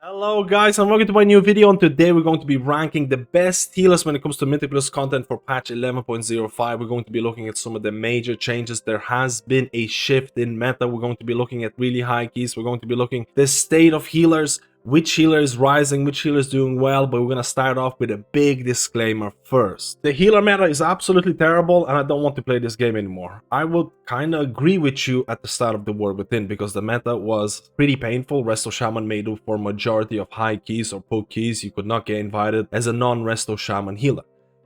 Hello guys and welcome to my new video, and today we're going to be ranking the best healers when it comes to Mythic Plus content for patch 11.05. We're going to be looking at some of the major changes. There has been a shift in meta. We're going to be looking at really high keys. We're going to be looking at the state of healers, which healer is rising, which healer is doing well, but we're going to start off with a big disclaimer first. The healer meta is absolutely terrible and I don't want to play this game anymore. I would kind of agree with you at the start of the War Within because the meta was pretty painful. Resto Shaman made up for majority of high keys or poke keys. You could not get invited as a non-Resto Shaman healer.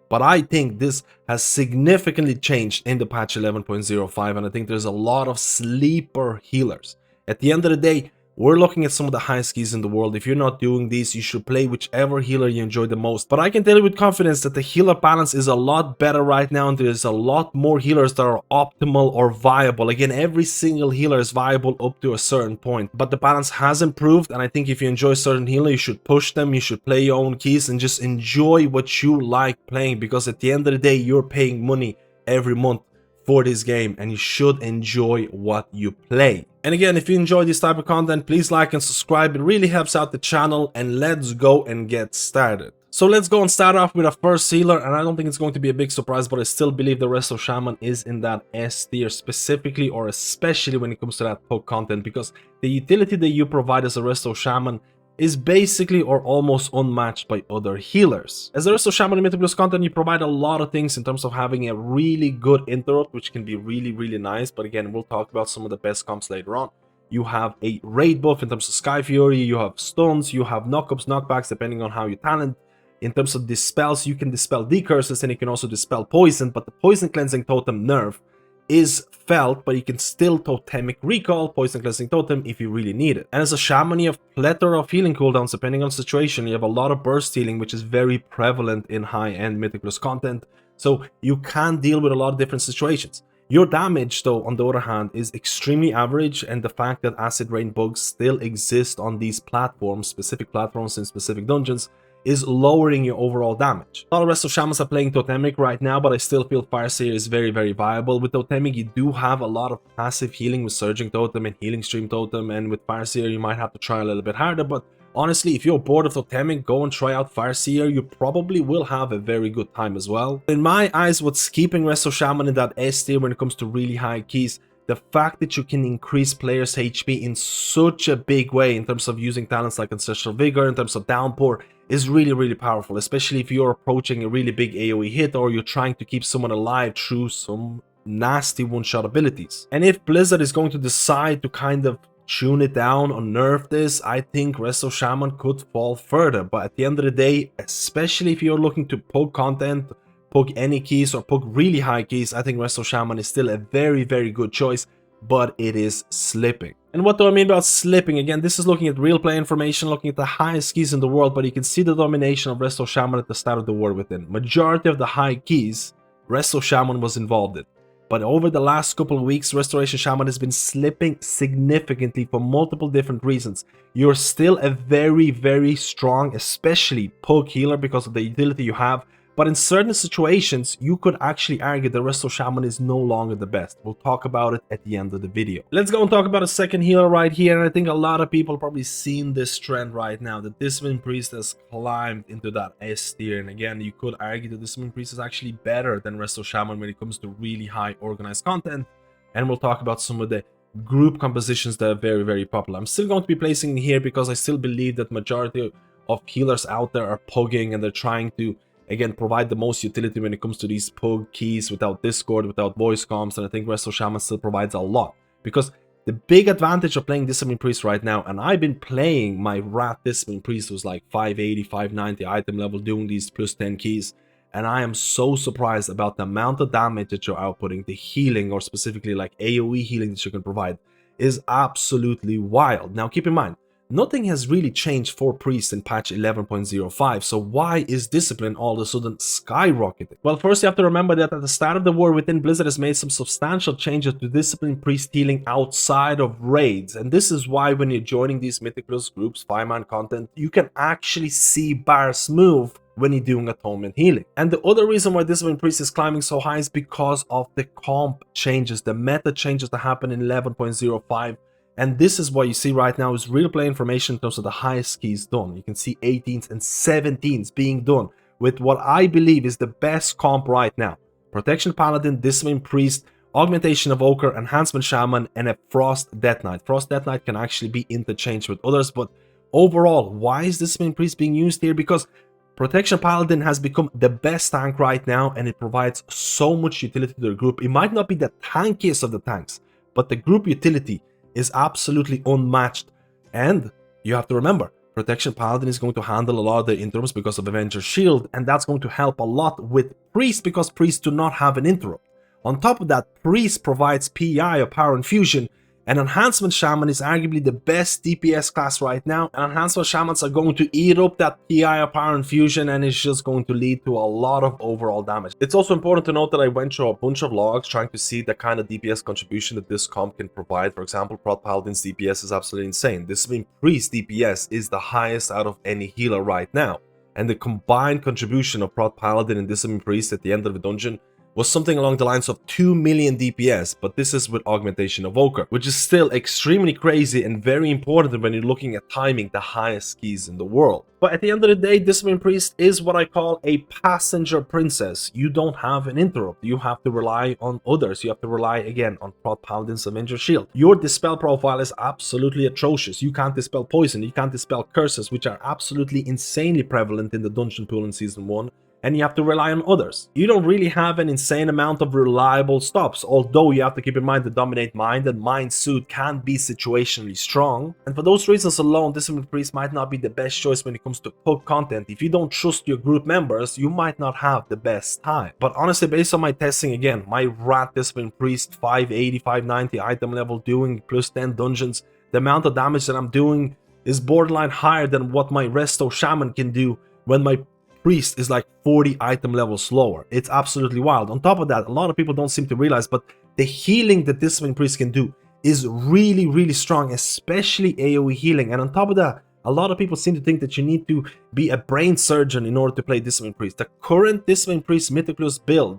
But I think this has significantly changed in the patch 11.05, and I think there's a lot of sleeper healers. At the end of the day, we're looking at some of the highest keys in the world. If you're not doing these, you should play whichever healer you enjoy the most. But I can tell you with confidence that the healer balance is a lot better right now, and there's a lot more healers that are optimal or viable. Again, every single healer is viable up to a certain point, but the balance has improved, and I think if you enjoy certain healer, you should push them, you should play your own keys, and just enjoy what you like playing, because at the end of the day, you're paying money every month for this game and you should enjoy what you play. And again, if you enjoy this type of content, please like and subscribe. It really helps out the channel, and let's go and get started. So let's go and start off with our first healer, and I don't think it's going to be a big surprise, but I still believe the Resto Shaman is in that S tier, specifically or especially when it comes to that poke content, because the utility that you provide as a Resto Shaman is basically or almost unmatched by other healers. As the Resto Shaman in Mythic Plus content, you provide a lot of things in terms of having a really good interrupt, which can be really nice, but again, we'll talk about some of the best comps later on. You have a raid buff in terms of Sky Fury, you have stuns, you have knockups, knockbacks, depending on how you talent. In terms of dispels, you can dispel decurses and you can also dispel poison, but the poison cleansing totem nerf is felt, but you can still totemic recall poison cleansing totem if you really need it. And as a shaman, you have plethora of healing cooldowns depending on the situation. You have a lot of burst healing, which is very prevalent in high-end Mythic Plus content, so you can deal with a lot of different situations. Your damage, though, on the other hand, is extremely average, and the fact that acid rain bugs still exist on these platforms, specific platforms in specific dungeons, is lowering your overall damage. A lot of Resto Shamans are playing Totemic right now, but I still feel Fireseer is very viable. With Totemic, you do have a lot of passive healing with Surging Totem and Healing Stream Totem, and with Fireseer, you might have to try a little bit harder, but honestly, if you're bored of Totemic, go and try out Fireseer. You probably will have a very good time as well. In my eyes, what's keeping Resto Shaman in that S tier when it comes to really high keys, the fact that you can increase players' HP in such a big way in terms of using talents like Ancestral Vigor, in terms of Downpour, is really powerful, especially if you're approaching a really big AoE hit or you're trying to keep someone alive through some nasty one-shot abilities. And if Blizzard is going to decide to kind of tune it down or nerf this, I think Resto Shaman could fall further. But at the end of the day, especially if you're looking to poke content, poke any keys or poke really high keys, I think Resto Shaman is still a very good choice, but it is slipping. And what do I mean about slipping? Again, this is looking at real play information, looking at the highest keys in the world, but you can see the domination of Resto Shaman at the start of the War Within. Majority of the high keys, Resto Shaman was involved in. But over the last couple of weeks, Restoration Shaman has been slipping significantly for multiple different reasons. You're still a very strong, especially poke healer because of the utility you have, but in certain situations, you could actually argue the Resto Shaman is no longer the best. We'll talk about it at the end of the video. Let's go and talk about a second healer right here, and I think a lot of people probably seen this trend right now, that Discipline Priest has climbed into that S tier, and again, you could argue that Discipline Priest is actually better than Resto Shaman when it comes to really high organized content, and we'll talk about some of the group compositions that are very popular. I'm still going to be placing it here because I still believe that majority of healers out there are pugging and they're trying to again provide the most utility when it comes to these poke keys without Discord, without voice comms, and I think Resto Shaman still provides a lot. Because the big advantage of playing Discipline Priest right now, and I've been playing my Rat Discipline Priest was like 580, 590 item level doing these plus 10 keys, and I am so surprised about the amount of damage that you're outputting. The healing, or specifically like AoE healing that you can provide, is absolutely wild. Now keep in mind, nothing has really changed for Priest in patch 11.05, so why is Discipline all of a sudden skyrocketing? Well, first you have to remember that at the start of the War Within, Blizzard has made some substantial changes to Discipline Priest healing outside of raids, and this is why when you're joining these Mythic Plus groups, 5-man content, you can actually see bars move when you're doing atonement healing. And the other reason why Discipline Priest is climbing so high is because of the comp changes, the meta changes that happen in 11.05 And this is what you see right now is real play information in terms of the highest keys done. You can see 18s and 17s being done with what I believe is the best comp right now. Protection Paladin, Discipline Priest, Augmentation Evoker, Enhancement Shaman, and a Frost Death Knight. Frost Death Knight can actually be interchanged with others, but overall, why is Discipline Priest being used here? Because Protection Paladin has become the best tank right now, and it provides so much utility to the group. It might not be the tankiest of the tanks, but the group utility is absolutely unmatched. And you have to remember, Protection Paladin is going to handle a lot of the interrupts because of Avenger Shield, and that's going to help a lot with Priest because Priests do not have an interrupt. On top of that, Priest provides PI or Power Infusion, and Enhancement Shaman is arguably the best DPS class right now, and Enhancement Shamans are going to eat up that PI or Power Infusion, and it's just going to lead to a lot of overall damage. It's also important to note that I went through a bunch of logs trying to see the kind of DPS contribution that this comp can provide. For example, Prot Paladin's DPS is absolutely insane. Discipline Priest DPS is the highest out of any healer right now, and the combined contribution of Prot Paladin and Discipline Priest at the end of the dungeon was something along the lines of 2 million DPS, but this is with Augmentation Evoker, which is still extremely crazy and very important when you're looking at timing the highest keys in the world. But at the end of the day, Discipline Priest is what I call a passenger princess. You don't have an interrupt. You have to rely on others. You have to rely, again, on Prot Paladin's Avenger Shield. Your dispel profile is absolutely atrocious. You can't dispel poison. You can't dispel curses, which are absolutely insanely prevalent in the dungeon pool in Season 1. And you have to rely on others. You don't really have an insane amount of reliable stops, although you have to keep in mind the Dominate Mind and Mind Suit can be situationally strong. And for those reasons alone, Discipline Priest might not be the best choice when it comes to poke content. If you don't trust your group members, you might not have the best time. But honestly, based on my testing, again, my Rat Discipline Priest 580, 590 item level doing plus 10 dungeons, the amount of damage that I'm doing is borderline higher than what my Resto Shaman can do when my Priest is like 40 item levels lower. It's absolutely wild. On top of that, a lot of people don't seem to realize, but the healing that Discipline Priest can do is really, really strong, especially AoE healing. And on top of that, a lot of people seem to think that you need to be a brain surgeon in order to play Discipline Priest. The current Discipline Priest Mythic Plus build,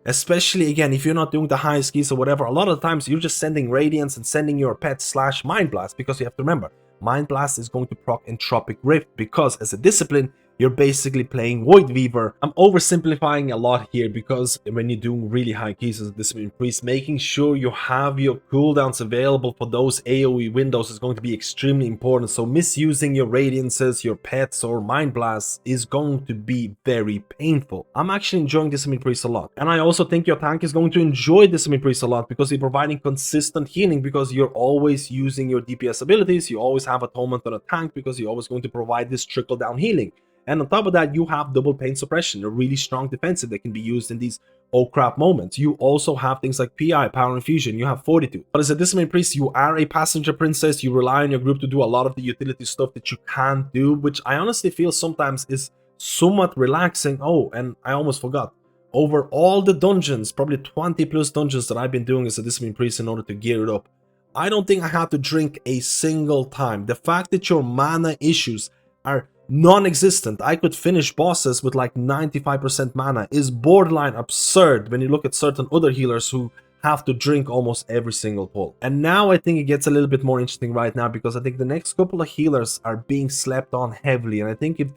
especially again, if you're not doing the highest keys or whatever, a lot of the times you're just sending Radiance and sending your pet / Mind Blast, because you have to remember, Mind Blast is going to proc Entropic Rift, because as a discipline, you're basically playing Void Weaver. I'm oversimplifying a lot here because when you're doing really high keys as a Discipline Priest, making sure you have your cooldowns available for those AoE windows is going to be extremely important. So misusing your Radiances, your pets, or Mind Blasts is going to be very painful. I'm actually enjoying Discipline Priest a lot. And I also think your tank is going to enjoy Discipline Priest a lot because you're providing consistent healing, because you're always using your DPS abilities. You always have Atonement on a tank because you're always going to provide this trickle-down healing. And on top of that, you have double pain suppression, a really strong defensive that can be used in these oh crap moments. You also have things like PI, Power Infusion, you have Fortitude. But as a Discipline Priest, you are a passenger princess. You rely on your group to do a lot of the utility stuff that you can't do, which I honestly feel sometimes is somewhat relaxing. Oh, and I almost forgot. Over all the dungeons, probably 20 plus dungeons that I've been doing as a Discipline Priest in order to gear it up, I don't think I had to drink a single time. The fact that your mana issues are non-existent, I could finish bosses with like 95% mana, is borderline absurd when you look at certain other healers who have to drink almost every single pull. And now I think it gets a little bit more interesting right now, because I think the next couple of healers are being slept on heavily, and I think if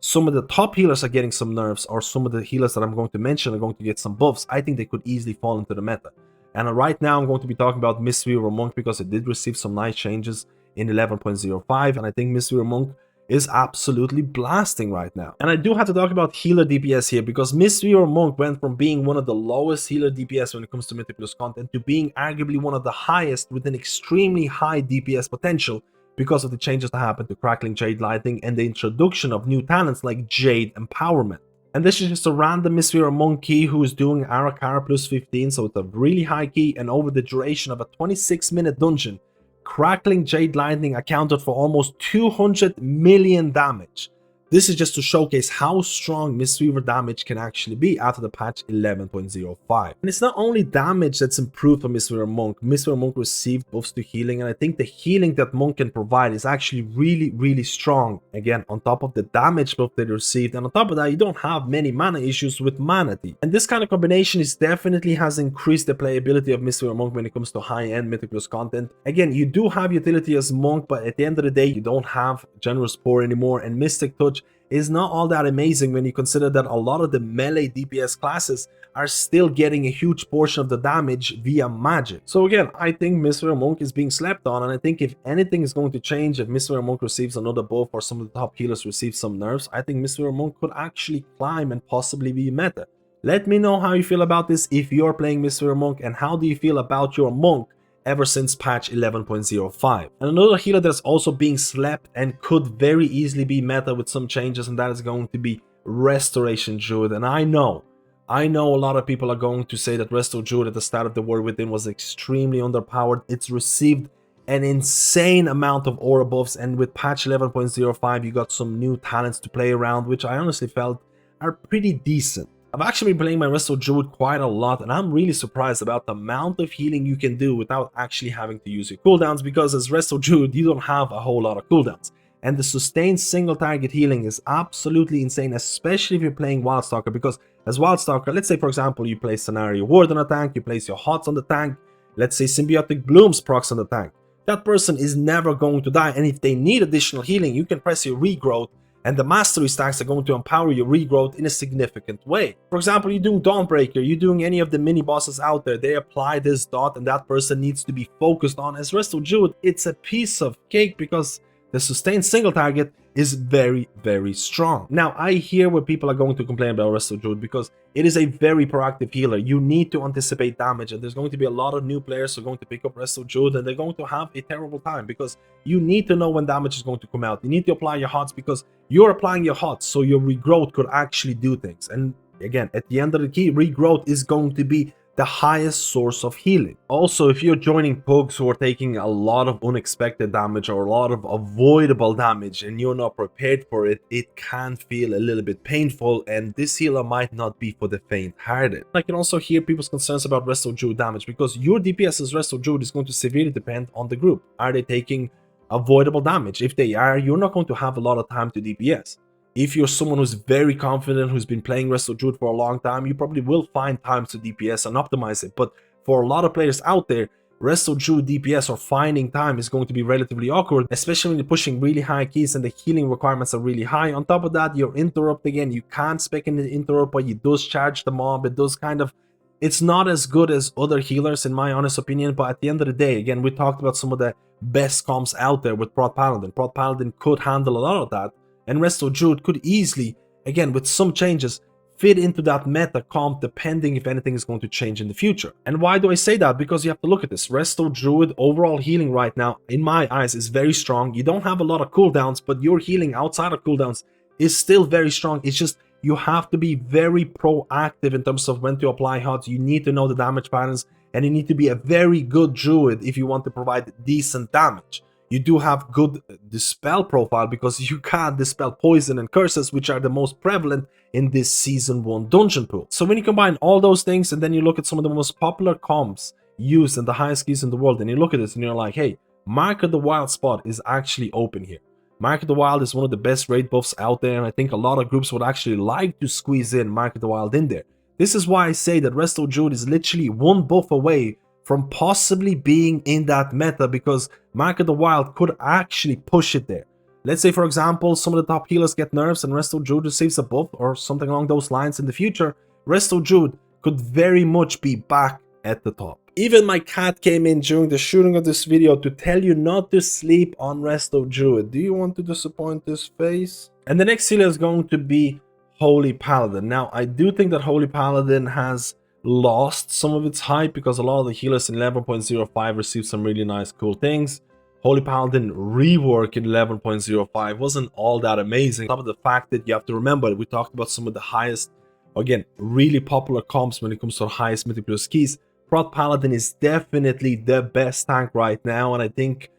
some of the top healers are getting some nerfs, or some of the healers that I'm going to mention are going to get some buffs, I think they could easily fall into the meta. And right now I'm going to be talking about Mistweaver Monk, because it did receive some nice changes in 11.05, and I think Mistweaver Monk is absolutely blasting right now. And I do have to talk about healer DPS here, because Mistweaver Monk went from being one of the lowest healer DPS when it comes to Mythic Plus content to being arguably one of the highest with an extremely high DPS potential, because of the changes that happened to Crackling Jade Lightning and the introduction of new talents like Jade Empowerment. And this is just a random Mistweaver Monk key who is doing Arakara plus 15, so it's a really high key, and over the duration of a 26-minute dungeon, Crackling Jade Lightning accounted for almost 200 million damage. This is just to showcase how strong Mistweaver damage can actually be after the patch 11.05. And it's not only damage that's improved for Mistweaver Monk. Mistweaver Monk received buffs to healing, and I think the healing that Monk can provide is actually really strong. Again, on top of the damage buff they received, and on top of that, you don't have many mana issues with Mana Tea. And this kind of combination is definitely has increased the playability of Mistweaver Monk when it comes to high-end Mythic Plus content. Again, you do have utility as Monk, but at the end of the day, you don't have Generous Pour anymore, and Mystic Touch is not all that amazing when you consider that a lot of the melee DPS classes are still getting a huge portion of the damage via magic. So again, I think Mistweaver Monk is being slept on, and I think if anything is going to change, if Mistweaver Monk receives another buff or some of the top healers receive some nerfs, I think Mistweaver Monk could actually climb and possibly be meta. Let me know how you feel about this if you're playing Mistweaver Monk, and how do you feel about your Monk ever since patch 11.05. And another healer that's also being slept and could very easily be meta with some changes, and that is going to be Restoration Druid. And I know a lot of people are going to say that Resto Druid at the start of the War Within was extremely underpowered. It's received an insane amount of aura buffs, and with patch 11.05 you got some new talents to play around, which I honestly felt are pretty decent. I've actually been playing my Resto Druid quite a lot, and I'm really surprised about the amount of healing you can do without actually having to use your cooldowns, because as Resto Druid you don't have a whole lot of cooldowns. And the sustained single target healing is absolutely insane, especially if you're playing Wildstalker, because as Wildstalker, let's say for example you place Scenario Ward on a tank, you place your HOTS on the tank, let's say Symbiotic Blooms procs on the tank. That person is never going to die, and if they need additional healing, you can press your Regrowth, and the mastery stacks are going to empower your regrowth in a significant way. For example, you're doing Dawnbreaker, you're doing any of the mini bosses out there, they apply this dot and that person needs to be focused on. As Resto Druid, it's a piece of cake because the sustained single target is very strong. Now, I hear where people are going to complain about Resto Druid because it is a very proactive healer. You need to anticipate damage, and there's going to be a lot of new players who are going to pick up Resto Druid, and they're going to have a terrible time because you need to know when damage is going to come out. You need to apply your HOTS because you're applying your HOTS, so your regrowth could actually do things. And again, at the end of the key, regrowth is going to be the highest source of healing. Also, if you're joining pugs who are taking a lot of unexpected damage or a lot of avoidable damage and you're not prepared for it, it can feel a little bit painful, and this healer might not be for the faint-hearted. I can also hear people's concerns about Resto Druid damage because your DPS as Resto Druid is going to severely depend on the group. Are they taking avoidable damage? If they are, you're not going to have a lot of time to DPS. If you're someone who's very confident, who's been playing Resto Druid for a long time, you probably will find times to DPS and optimize it. But for a lot of players out there, Resto Druid DPS or finding time is going to be relatively awkward, especially when you're pushing really high keys and the healing requirements are really high. On top of that, your interrupt, again, you can't spec in the interrupt, but it does charge the mob. It does kind of, it's not as good as other healers in my honest opinion, but at the end of the day, again, we talked about some of the best comps out there with Prot Paladin. Prot Paladin could handle a lot of that. And Resto Druid could easily, again with some changes, fit into that meta comp depending if anything is going to change in the future. And why do I say that? Because you have to look at this. Resto Druid overall healing right now, in my eyes, is very strong. You don't have a lot of cooldowns, but your healing outside of cooldowns is still very strong. It's just you have to be very proactive in terms of when to apply HOTS. You need to know the damage patterns, and you need to be a very good Druid if you want to provide decent damage. You do have good dispel profile because you can dispel poison and curses, which are the most prevalent in this season 1 dungeon pool. So when you combine all those things and then you look at some of the most popular comps used and the highest keys in the world, and you look at this and you're like, hey, Mark of the Wild spot is actually open here. Mark of the Wild is one of the best raid buffs out there, and I think a lot of groups would actually like to squeeze in Mark of the Wild in there. This is why I say that Resto Druid is literally one buff away from possibly being in that meta, because Mark of the Wild could actually push it there. Let's say, for example, some of the top healers get nerfs and Resto Druid receives a buff or something along those lines in the future. Resto Druid could very much be back at the top. Even my cat came in during the shooting of this video to tell you not to sleep on Resto Druid. Do you want to disappoint this face? And the next healer is going to be Holy Paladin. Now, I do think that Holy Paladin has lost some of its hype because a lot of the healers in 11.05 received some really nice cool things. Holy Paladin rework in 11.05 wasn't all that amazing. Top of the fact that you have to remember, we talked about some of the highest, again, really popular comps when it comes to the highest Mythic Plus keys. Prot Paladin is definitely the best tank right now, and I think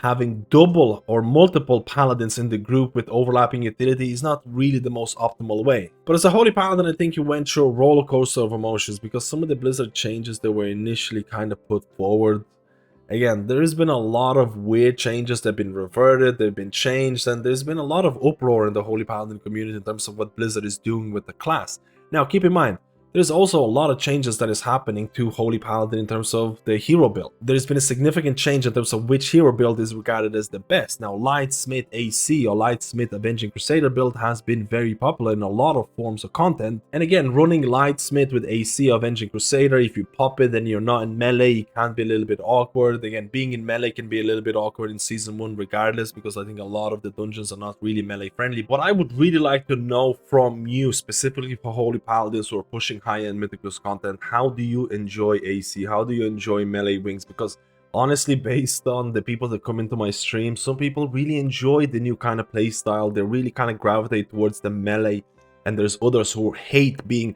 having double or multiple paladins in the group with overlapping utility is not really the most optimal way. But as a holy paladin, I think you went through a roller coaster of emotions because some of the Blizzard changes that were initially kind of put forward, again, there's been a lot of weird changes that have been reverted, they've been changed, and there's been a lot of uproar in the holy paladin community in terms of what Blizzard is doing with the class. Now keep in mind, there's also a lot of changes that is happening to Holy Paladin in terms of the hero build. There's been a significant change in terms of which hero build is regarded as the best. Now, Lightsmith AC or Lightsmith Avenging Crusader build has been very popular in a lot of forms of content. And again, running Lightsmith with AC Avenging Crusader, if you pop it and you're not in melee, it can be a little bit awkward. Again, being in melee can be a little bit awkward in Season 1 regardless, because I think a lot of the dungeons are not really melee friendly. But I would really like to know from you, specifically for Holy Paladins who are pushing high-end Mythic Plus content, how do you enjoy AC? How do you enjoy melee wings? Because honestly, based on the people that come into my stream, some people really enjoy the new kind of playstyle. They really kind of gravitate towards the melee, and there's others who hate being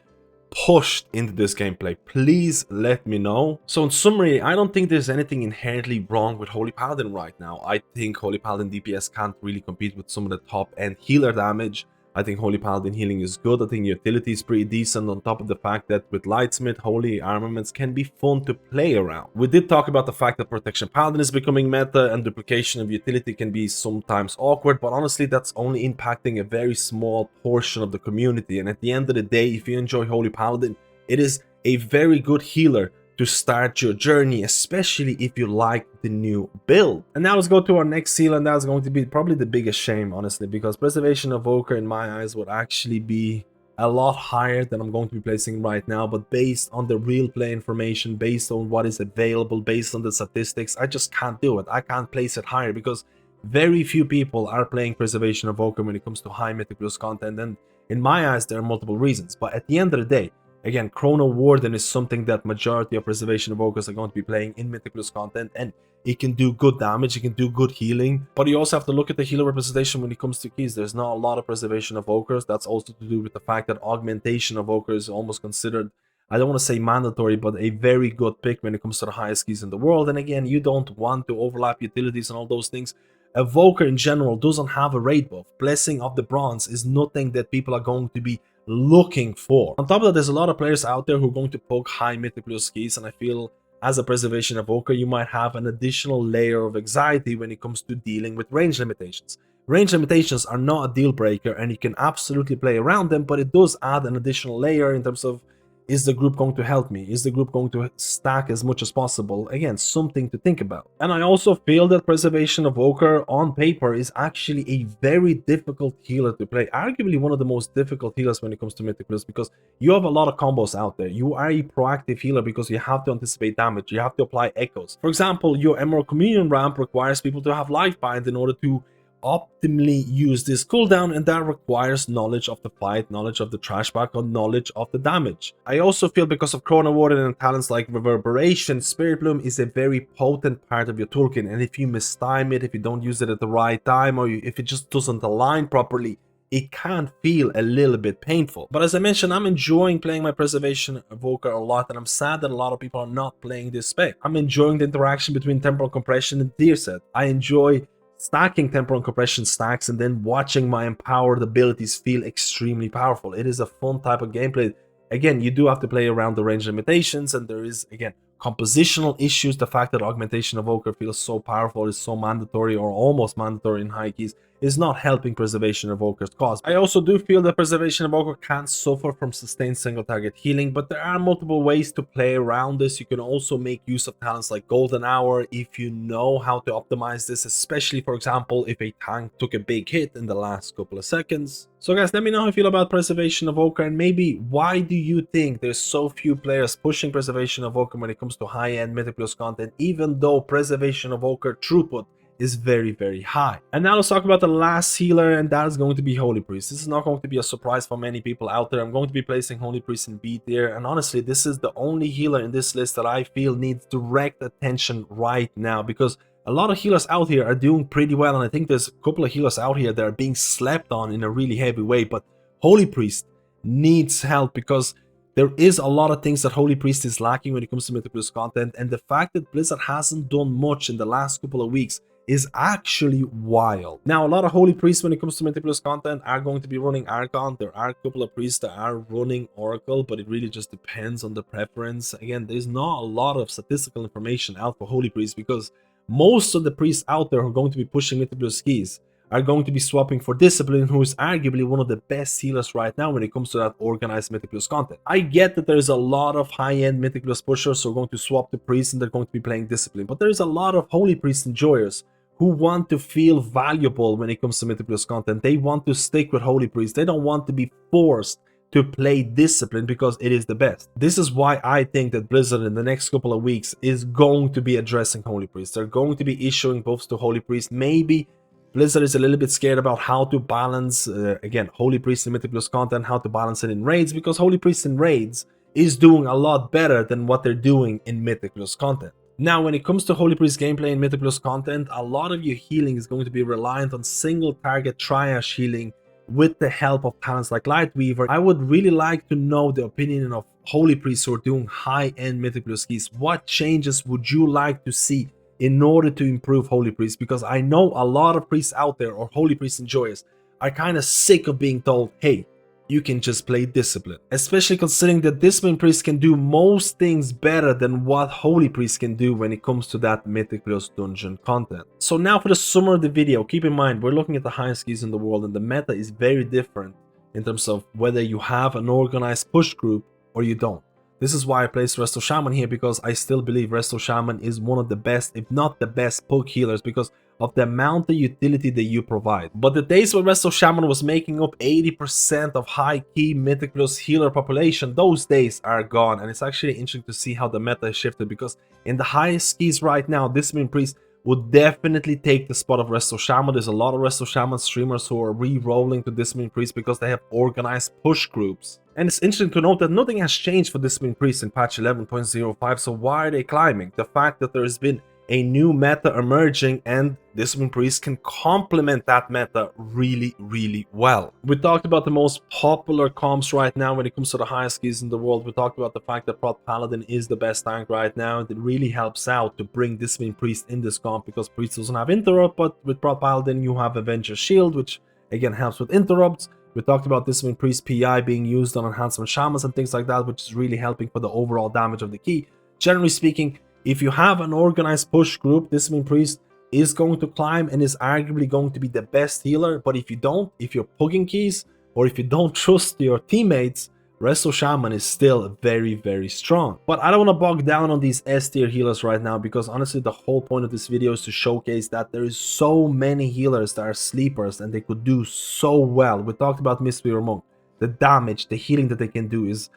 pushed into this gameplay. Please let me know. So in summary, I don't think there's anything inherently wrong with Holy Paladin right now. I think Holy Paladin DPS can't really compete with some of the top end healer damage. I think Holy Paladin healing is good. I think utility is pretty decent, on top of the fact that with Lightsmith, Holy armaments can be fun to play around. We did talk about the fact that Protection Paladin is becoming meta and duplication of utility can be sometimes awkward, but honestly that's only impacting a very small portion of the community. And at the end of the day, if you enjoy Holy Paladin, it is a very good healer to start your journey, especially if you like the new build. And now let's go to our next seal, and that's going to be probably the biggest shame, honestly, because Preservation Evoker in my eyes would actually be a lot higher than I'm going to be placing right now, but based on the real play information, based on what is available, based on the statistics, I just can't do it. I can't place it higher because very few people are playing Preservation Evoker when it comes to high Mythic Plus content, and in my eyes there are multiple reasons. But at the end of the day, again, Chrono Warden is something that majority of Preservation Evokers are going to be playing in Mythic Plus content, and it can do good damage, it can do good healing, but you also have to look at the healer representation when it comes to keys. There's not a lot of Preservation Evokers. That's also to do with the fact that Augmentation Evoker is almost considered, I don't want to say mandatory, but a very good pick when it comes to the highest keys in the world. And again, you don't want to overlap utilities and all those things. Evoker in general doesn't have a raid buff. Blessing of the Bronze is nothing that people are going to be looking for. On top of that, there's a lot of players out there who are going to poke high Mythic Plus keys, and I feel as a Preservation Evoker, you might have an additional layer of anxiety when it comes to dealing with range limitations. Range limitations are not a deal breaker, and you can absolutely play around them, but it does add an additional layer in terms of, is the group going to help me? Is the group going to stack as much as possible? Again, something to think about. And I also feel that Preservation Evoker on paper is actually a very difficult healer to play. Arguably one of the most difficult healers when it comes to Mythic Plus, because you have a lot of combos out there. You are a proactive healer because you have to anticipate damage. You have to apply echoes. For example, your Emerald Communion ramp requires people to have Life Bind in order to optimally use this cooldown, and that requires knowledge of the fight, knowledge of the trash bag, or knowledge of the damage. I also feel because of Chrono Warden and talents like Reverberation, Spirit Bloom is a very potent part of your toolkit, and if you mistime it, if you don't use it at the right time, or if it just doesn't align properly, it can feel a little bit painful. But as I mentioned, I'm enjoying playing my Preservation Evoker a lot, and I'm sad that a lot of people are not playing this spec. I'm enjoying the interaction between Temporal Compression and Deer Set. I enjoy stacking Temporal Compression stacks and then watching my empowered abilities feel extremely powerful. It is a fun type of gameplay. Again, you do have to play around the range limitations, and there is, again, compositional issues. The fact that Augmentation Evoker feels so powerful, is so mandatory or almost mandatory in high keys, is not helping Preservation Evoker's cause. I also do feel that Preservation Evoker can suffer from sustained single target healing, but there are multiple ways to play around this. You can also make use of talents like Golden Hour if you know how to optimize this, especially, for example, if a tank took a big hit in the last couple of seconds. So guys, let me know how you feel about Preservation Evoker, and maybe why do you think there's so few players pushing Preservation Evoker when it comes to high-end Mythic Plus content, even though Preservation Evoker throughput is very, very high. And now let's talk about the last healer, and that is going to be Holy Priest. This is not going to be a surprise for many people out there. I'm going to be placing Holy Priest in B tier, and honestly, this is the only healer in this list that I feel needs direct attention right now, because a lot of healers out here are doing pretty well, and I think there's a couple of healers out here that are being slept on in a really heavy way, but Holy Priest needs help because there is a lot of things that Holy Priest is lacking when it comes to Mythic Plus content, and the fact that Blizzard hasn't done much in the last couple of weeks is actually wild. Now, a lot of holy priests when it comes to Mythic Plus content are going to be running Archon. There are a couple of priests that are running Oracle, but it really just depends on the preference. Again, there's not a lot of statistical information out for holy priests because most of the priests out there who are going to be pushing Mythic Plus keys are going to be swapping for Discipline, who is arguably one of the best healers right now when it comes to that organized Mythic Plus content. I get that there's a lot of high-end Mythic Plus pushers who are going to swap the priests and they're going to be playing Discipline, but there's a lot of Holy Priest enjoyers who want to feel valuable when it comes to Mythic Plus content. They want to stick with Holy Priest. They don't want to be forced to play Discipline because it is the best. This is why I think that Blizzard in the next couple of weeks is going to be addressing Holy Priest. They're going to be issuing buffs to Holy Priest. Maybe Blizzard is a little bit scared about how to balance, again, Holy Priest in Mythic Plus content, how to balance it in raids, because Holy Priest in raids is doing a lot better than what they're doing in Mythic Plus content. Now, when it comes to Holy Priest gameplay in Mythic Plus content, a lot of your healing is going to be reliant on single target triage healing with the help of talents like Lightweaver. I would really like to know the opinion of Holy Priests who are doing high-end Mythic Plus keys. What changes would you like to see in order to improve Holy Priests? Because I know a lot of priests out there, or Holy Priest enjoyers, are kind of sick of being told, hey, you can just play Discipline. Especially considering that Discipline Priest can do most things better than what Holy Priest can do when it comes to that Mythic Plus dungeon content. So now for the summary of the video, keep in mind, we're looking at the highest keys in the world, and the meta is very different in terms of whether you have an organized push group or you don't. This is why I placed Resto Shaman here, because I still believe Resto Shaman is one of the best, if not the best, poke healers because of the amount of utility that you provide. But the days when Resto Shaman was making up 80% of high-key Mythic Plus healer population, those days are gone, and it's actually interesting to see how the meta has shifted, because in the highest keys right now, Discipline Priest would definitely take the spot of Resto Shaman. There's a lot of Resto Shaman streamers who are re-rolling to Discipline Priest because they have organized push groups. And it's interesting to note that nothing has changed for Discipline Priest in patch 11.05, so why are they climbing? The fact that there has been a new meta emerging and Discipline Priest can complement that meta really, really well. We talked about the most popular comps right now when it comes to the highest keys in the world. We talked about the fact that Prot Paladin is the best tank right now, and it really helps out to bring Discipline Priest in this comp because Priest doesn't have interrupt, but with Prot Paladin you have Avenger Shield, which again helps with interrupts. We talked about Discipline Priest PI being used on enhancement shamans and things like that, which is really helping for the overall damage of the key. Generally speaking, if you have an organized push group, Discipline Priest is going to climb and is arguably going to be the best healer. But if you don't, if you're pugging keys, or if you don't trust your teammates, Resto Shaman is still very, very strong. But I don't want to bog down on these S tier healers right now, because honestly the whole point of this video is to showcase that there is so many healers that are sleepers and they could do so well. We talked about Mistweaver Monk. The damage, the healing that they can do is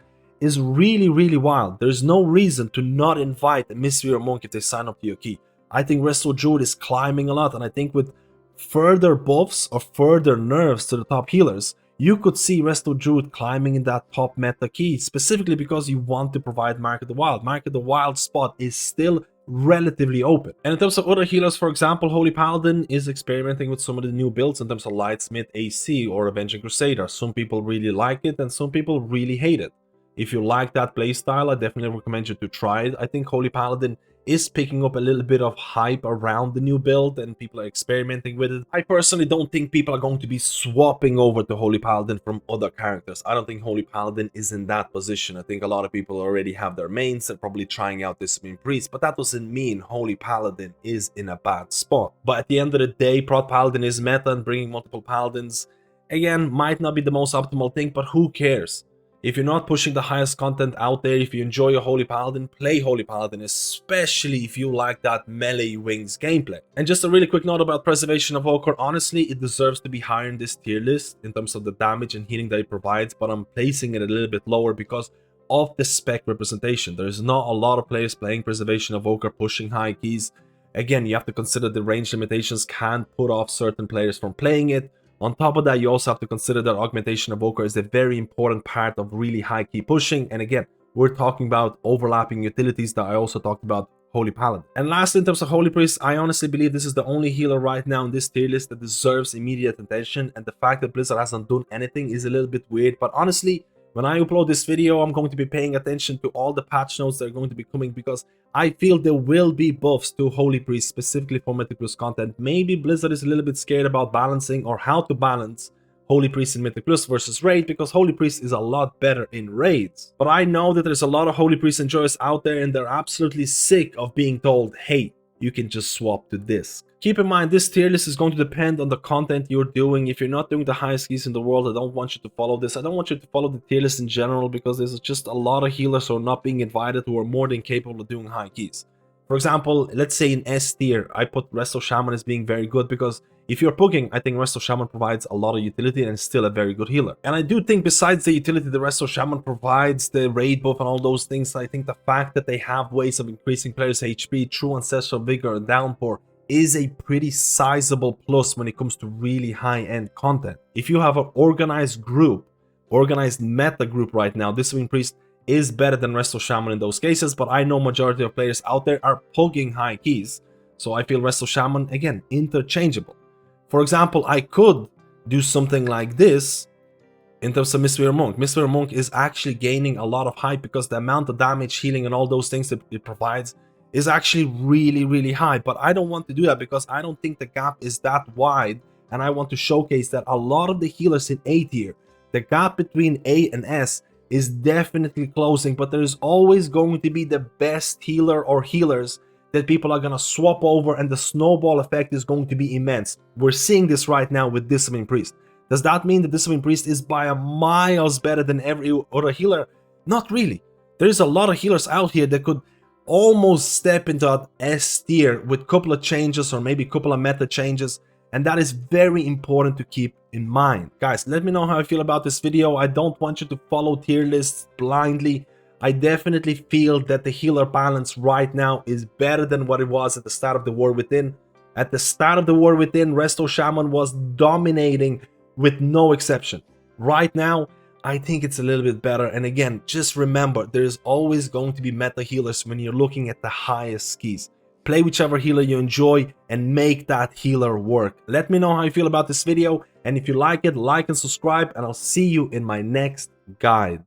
really, really wild. There's no reason to not invite a Mistweaver Monk if they sign up to your key. I think Resto Druid is climbing a lot, and I think with further buffs or further nerfs to the top healers, you could see Resto Druid climbing in that top meta key, specifically because you want to provide Mark of the Wild. Mark of the Wild spot is still relatively open. And in terms of other healers, for example, Holy Paladin is experimenting with some of the new builds in terms of Lightsmith AC or Avenging Crusader. Some people really like it and some people really hate it. If you like that playstyle, I definitely recommend you to try it. I think Holy Paladin is picking up a little bit of hype around the new build and people are experimenting with it. I personally don't think people are going to be swapping over to Holy Paladin from other characters. I don't think Holy Paladin is in that position. I think a lot of people already have their mains and probably trying out Discipline Priest, but that doesn't mean Holy Paladin is in a bad spot. But at the end of the day, Prot Paladin is meta, and bringing multiple Paladins, again, might not be the most optimal thing, but who cares? If you're not pushing the highest content out there, if you enjoy your Holy Paladin, play Holy Paladin, especially if you like that melee wings gameplay. And just a really quick note about Preservation of Evoker, honestly, it deserves to be higher in this tier list in terms of the damage and healing that it provides, but I'm placing it a little bit lower because of the spec representation. There's not a lot of players playing Preservation of Evoker pushing high keys. Again, you have to consider the range limitations can put off certain players from playing it. On top of that, you also have to consider that Augmentation Evoker is a very important part of really high key pushing. And again, we're talking about overlapping utilities that I also talked about Holy Paladin. And lastly, in terms of Holy Priest, I honestly believe this is the only healer right now in this tier list that deserves immediate attention. And the fact that Blizzard hasn't done anything is a little bit weird. But honestly, When I upload this video, I'm going to be paying attention to all the patch notes that are going to be coming, because I feel there will be buffs to Holy Priest specifically for Mythic Plus content. Maybe Blizzard is a little bit scared about balancing or how to balance Holy Priest in Mythic Plus versus Raid, because Holy Priest is a lot better in Raids. But I know that there's a lot of Holy Priest enjoyers out there, and they're absolutely sick of being told, hey, you can just swap to disc. Keep in mind, this tier list is going to depend on the content you're doing. If you're not doing the highest keys in the world, I don't want you to follow this. I don't want you to follow the tier list in general, because there's just a lot of healers who are not being invited who are more than capable of doing high keys. For example, let's say in S tier, I put Resto Shaman as being very good, because if you're pugging, I think Resto Shaman provides a lot of utility and is still a very good healer. And I do think besides the utility the Resto Shaman provides, the raid buff and all those things, I think the fact that they have ways of increasing players' HP through Ancestral Vigor and Downpour is a pretty sizable plus when it comes to really high-end content. If you have an organized group, organized meta group right now, Discipline Priest is better than Resto Shaman in those cases, but I know majority of players out there are pugging high keys, so I feel Resto Shaman, again, interchangeable. For example, I could do something like this in terms of Mistweaver Monk. Mistweaver Monk is actually gaining a lot of hype because the amount of damage, healing, and all those things that it provides is actually really high. But I don't want to do that because I don't think the gap is that wide, and I want to showcase that a lot of the healers in A tier, the gap between A and S is definitely closing, but there is always going to be the best healer or healers that people are going to swap over, and the snowball effect is going to be immense. We're seeing this right now with Discipline Priest. Does that mean that Discipline Priest is by a miles better than every other healer? Not really. There's a lot of healers out here that could almost step into that S tier with a couple of changes or maybe a couple of meta changes, and that is very important to keep in mind. Guys, let me know how you feel about this video. I don't want you to follow tier lists blindly. I definitely feel that the healer balance right now is better than what it was at the start of the War Within. At the start of the War Within, Resto Shaman was dominating with no exception. Right now, I think it's a little bit better. And again, just remember, there's always going to be meta healers when you're looking at the highest keys. Play whichever healer you enjoy and make that healer work. Let me know how you feel about this video, and if you like it, like and subscribe, and I'll see you in my next guide.